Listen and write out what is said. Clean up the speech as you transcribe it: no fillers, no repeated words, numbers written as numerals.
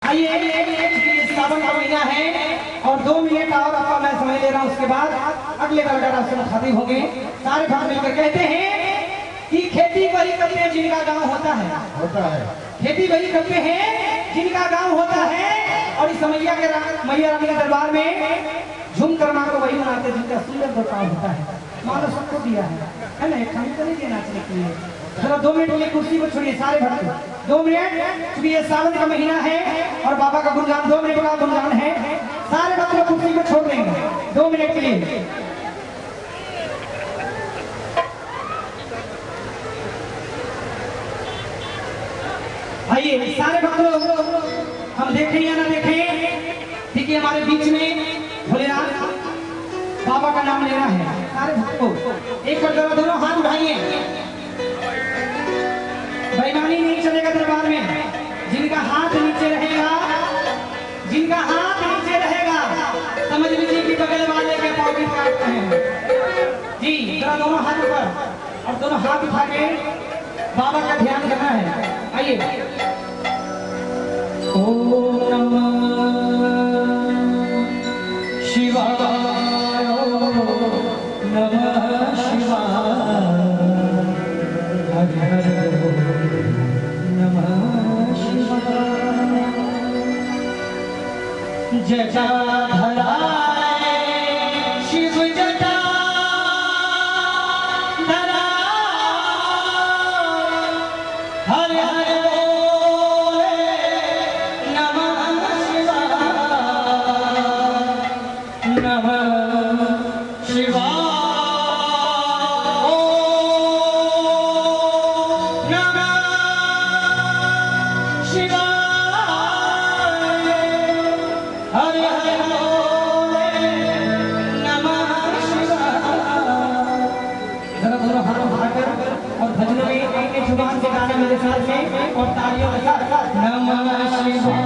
आइए, ये सावन का महीना है और 2 मिनट और आपका मैं समय ले रहा हूँ। उसके बाद अगले बार राशन खत्म होंगे। सारे भाग मिलकर कहते हैं कि खेती वही करते हैं जिनका गांव होता है। खेती वही करते हैं जिनका गांव होता है। और इस मैया रानी के दरबार में झूम कर माँ को वही मनाते जिनका सुंदर बर्ताव होता है। माँ ने सबको दिया है ना, खाने को नहीं देना चाहिए। चलो 2 मिनट के कुर्सी को छोड़िए सारे भक्त, 2 मिनट, क्योंकि ये सावन का महीना है और बाबा का गुणगान 2 मिनट का गुणगान है। सारे भक्त लोग कुर्सी को छोड़ देंगे 2 मिनट के लिए। आइए सारे भक्त लोग, हम देखें या ना देखें, ठीक है, हमारे बीच में भोलेनाथ बाबा का नाम लेना है। सारे भक्त को एक बार जरा दोनों हाथ उठाइए। बेईमानी नहीं चलेगा दरबार में। जिनका हाथ नीचे रहेगा, जिनका हाथ नीचे रहेगा, समझ लीजिए कि बगल वाले के पॉकेट काटते हैं जी। जरा दोनों हाथ ऊपर और दोनों हाथ उठा के बाबा का ध्यान करना है। आइए, ओम नमः शिवाय, नमः शिवाय, हरे हरे नमः शिवाय। जटाधरा शिव जटा धरा, हरे हरे बोले नमः शिवाय, नमः शिवाय। और भजनों में अपने जुबान से गाना मेरे साथ में और तालियों के साथ नमः शिवाय।